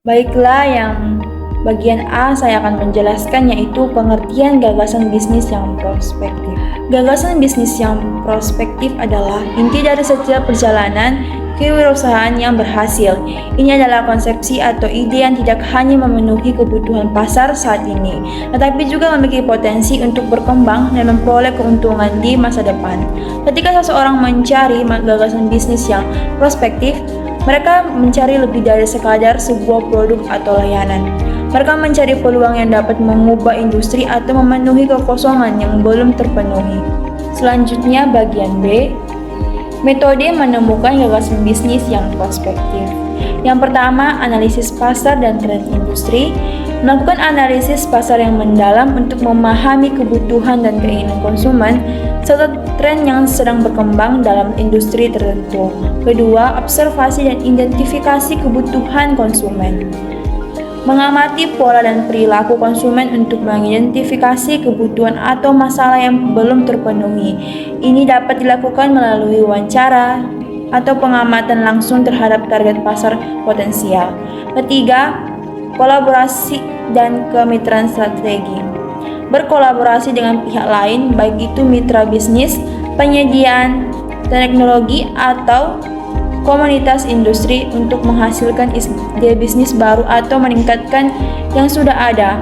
Baiklah, yang bagian A saya akan menjelaskan yaitu pengertian gagasan bisnis yang prospektif. Gagasan bisnis yang prospektif adalah inti dari setiap perjalanan kewirausahaan yang berhasil. Ini adalah konsepsi atau ide yang tidak hanya memenuhi kebutuhan pasar saat ini, tetapi juga memiliki potensi untuk berkembang dan memperoleh keuntungan di masa depan. Ketika seseorang mencari gagasan bisnis yang prospektif, mereka mencari lebih dari sekadar sebuah produk atau layanan. Mereka mencari peluang yang dapat mengubah industri atau memenuhi kekosongan yang belum terpenuhi. Selanjutnya bagian B, metode menemukan gagasan bisnis yang prospektif. Yang pertama, analisis pasar dan tren industri. Melakukan analisis pasar yang mendalam untuk memahami kebutuhan dan keinginan konsumen serta tren yang sedang berkembang dalam industri tertentu. Kedua, observasi dan identifikasi kebutuhan konsumen. Mengamati pola dan perilaku konsumen untuk mengidentifikasi kebutuhan atau masalah yang belum terpenuhi. Ini dapat dilakukan melalui wawancara atau pengamatan langsung terhadap target pasar potensial. Ketiga, kolaborasi dan kemitraan strategi. Berkolaborasi dengan pihak lain, baik itu mitra bisnis, penyediaan teknologi, atau komunitas industri untuk menghasilkan ide bisnis baru atau meningkatkan yang sudah ada.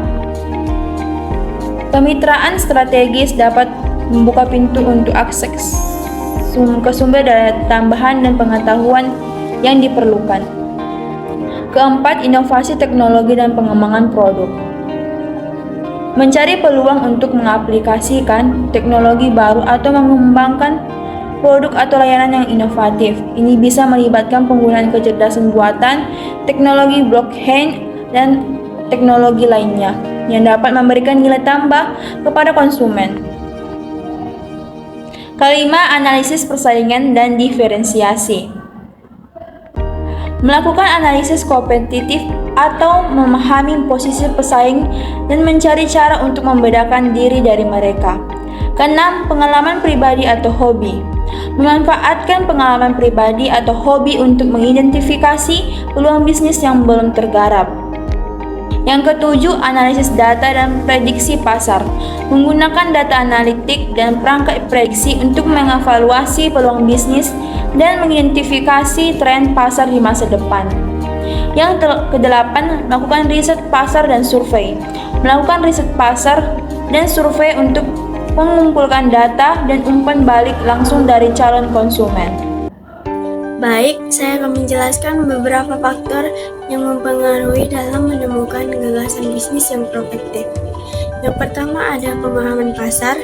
Kemitraan strategis dapat membuka pintu untuk akses ke sumber daya tambahan dan pengetahuan yang diperlukan. Keempat, inovasi teknologi dan pengembangan produk. Mencari peluang untuk mengaplikasikan teknologi baru atau mengembangkan produk atau layanan yang inovatif. Ini bisa melibatkan penggunaan kecerdasan buatan, teknologi blockchain, dan teknologi lainnya yang dapat memberikan nilai tambah kepada konsumen. Kelima, analisis persaingan dan diferensiasi. Melakukan analisis kompetitif atau memahami posisi pesaing dan mencari cara untuk membedakan diri dari mereka. Keenam, pengalaman pribadi atau hobi. Memanfaatkan pengalaman pribadi atau hobi untuk mengidentifikasi peluang bisnis yang belum tergarap. Yang ketujuh, analisis data dan prediksi pasar. Menggunakan data analitik dan perangkat prediksi untuk mengevaluasi peluang bisnis dan mengidentifikasi tren pasar di masa depan. Yang kedelapan, melakukan riset pasar dan survei. Melakukan riset pasar dan survei untuk mengumpulkan data dan umpan balik langsung dari calon konsumen. Baik, saya akan menjelaskan beberapa faktor yang mempengaruhi dalam menemukan gagasan bisnis yang prospektif. Yang pertama ada pemahaman pasar,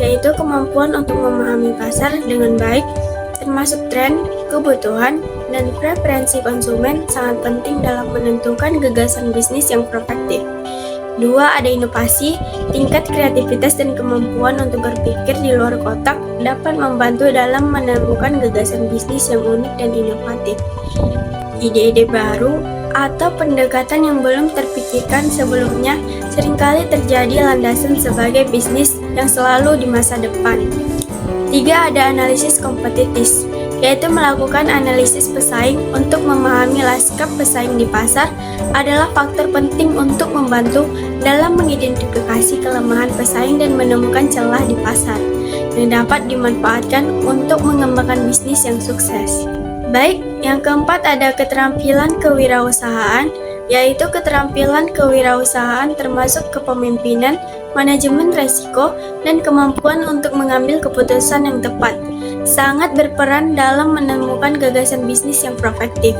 yaitu kemampuan untuk memahami pasar dengan baik, termasuk tren, kebutuhan, dan preferensi konsumen sangat penting dalam menentukan gagasan bisnis yang prospektif. Dua, ada inovasi, tingkat kreativitas dan kemampuan untuk berpikir di luar kotak dapat membantu dalam menemukan gagasan bisnis yang unik dan inovatif. Ide-ide baru atau pendekatan yang belum terpikirkan sebelumnya seringkali terjadi landasan sebagai bisnis yang selalu di masa depan. Tiga, ada analisis kompetitif, yaitu melakukan analisis pesaing untuk memahami lanskap pesaing di pasar adalah faktor penting untuk membantu dalam mengidentifikasi kelemahan pesaing dan menemukan celah di pasar yang dapat dimanfaatkan untuk mengembangkan bisnis yang sukses. Baik, yang keempat ada keterampilan kewirausahaan, yaitu keterampilan kewirausahaan termasuk kepemimpinan, manajemen resiko, dan kemampuan untuk mengambil keputusan yang tepat. Sangat berperan dalam menemukan gagasan bisnis yang prospektif.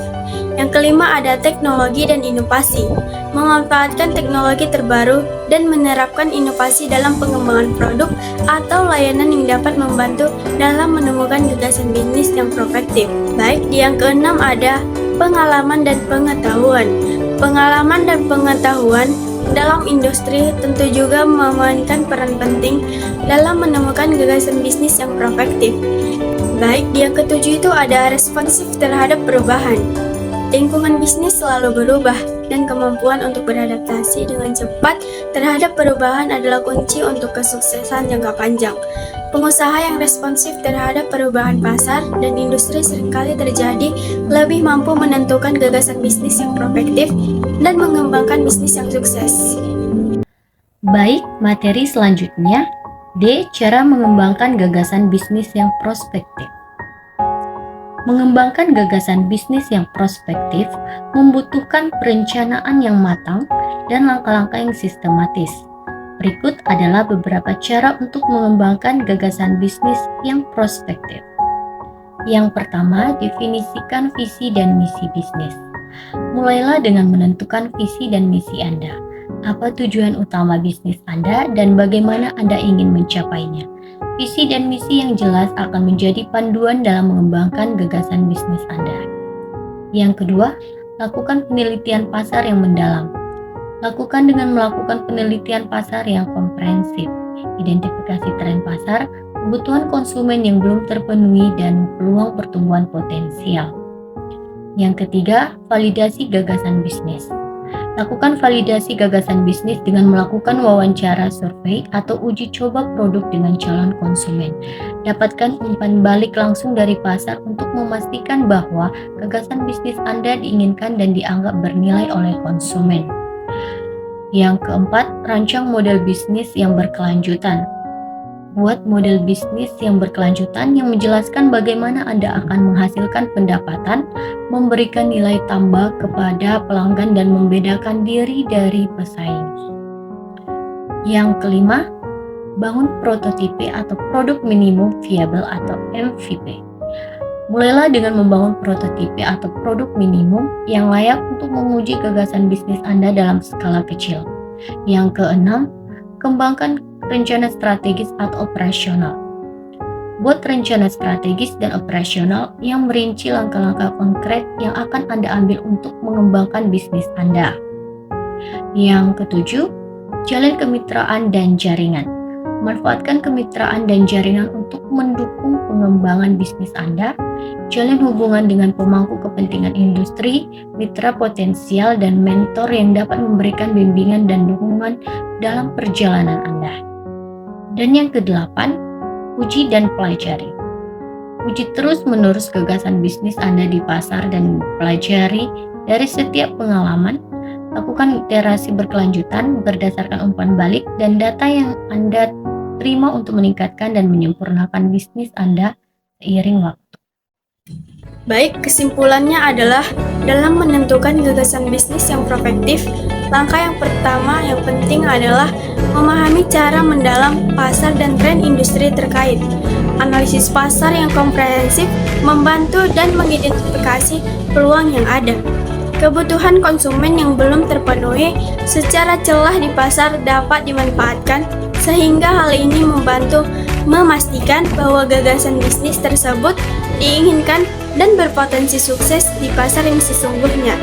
Yang kelima ada teknologi dan inovasi. Memanfaatkan teknologi terbaru dan menerapkan inovasi dalam pengembangan produk atau layanan yang dapat membantu dalam menemukan gagasan bisnis yang prospektif. Baik, yang keenam ada pengalaman dan pengetahuan. Pengalaman dan pengetahuan dalam industri tentu juga memainkan peran penting dalam menemukan gagasan bisnis yang prospektif. Baik, yang ketujuh itu ada responsif terhadap perubahan. Lingkungan bisnis selalu berubah, dan kemampuan untuk beradaptasi dengan cepat terhadap perubahan adalah kunci untuk kesuksesan jangka panjang. Pengusaha yang responsif terhadap perubahan pasar dan industri seringkali terjadi lebih mampu menentukan gagasan bisnis yang prospektif dan mengembangkan bisnis yang sukses. Baik, materi selanjutnya, D. Cara mengembangkan gagasan bisnis yang prospektif. Mengembangkan gagasan bisnis yang prospektif membutuhkan perencanaan yang matang dan langkah-langkah yang sistematis. Berikut adalah beberapa cara untuk mengembangkan gagasan bisnis yang prospektif. Yang pertama, definisikan visi dan misi bisnis. Mulailah dengan menentukan visi dan misi Anda. Apa tujuan utama bisnis Anda dan bagaimana Anda ingin mencapainya? Visi dan misi yang jelas akan menjadi panduan dalam mengembangkan gagasan bisnis Anda. Yang kedua, lakukan penelitian pasar yang mendalam. Lakukan dengan melakukan penelitian pasar yang komprehensif, identifikasi tren pasar, kebutuhan konsumen yang belum terpenuhi, dan peluang pertumbuhan potensial. Yang ketiga, validasi gagasan bisnis. Lakukan validasi gagasan bisnis dengan melakukan wawancara survei atau uji coba produk dengan calon konsumen. Dapatkan umpan balik langsung dari pasar untuk memastikan bahwa gagasan bisnis Anda diinginkan dan dianggap bernilai oleh konsumen. Yang keempat, rancang model bisnis yang berkelanjutan. Buat model bisnis yang berkelanjutan yang menjelaskan bagaimana Anda akan menghasilkan pendapatan, memberikan nilai tambah kepada pelanggan, dan membedakan diri dari pesaing. Yang kelima, bangun prototipe atau produk minimum viable atau MVP. Mulailah dengan membangun prototipe atau produk minimum yang layak untuk menguji gagasan bisnis Anda dalam skala kecil. Yang keenam, kembangkan rencana strategis atau operasional. Buat rencana strategis dan operasional yang merinci langkah-langkah konkret yang akan Anda ambil untuk mengembangkan bisnis Anda. Yang ketujuh, jalin kemitraan dan jaringan. Manfaatkan kemitraan dan jaringan untuk mendukung pengembangan bisnis Anda. Jalin hubungan dengan pemangku kepentingan industri, mitra potensial, dan mentor yang dapat memberikan bimbingan dan dukungan dalam perjalanan Anda. Dan yang kedelapan, uji dan pelajari. Uji terus-menerus gagasan bisnis Anda di pasar dan pelajari dari setiap pengalaman. Lakukan iterasi berkelanjutan berdasarkan umpan balik dan data yang Anda terima untuk meningkatkan dan menyempurnakan bisnis Anda seiring waktu. Baik, kesimpulannya adalah dalam menentukan gagasan bisnis yang prospektif, langkah yang pertama yang penting adalah memahami cara mendalam pasar dan tren industri terkait. Analisis pasar yang komprehensif membantu dan mengidentifikasi peluang yang ada. Kebutuhan konsumen yang belum terpenuhi secara celah di pasar dapat dimanfaatkan, sehingga hal ini membantu memastikan bahwa gagasan bisnis tersebut diinginkan dan berpotensi sukses di pasar yang sesungguhnya.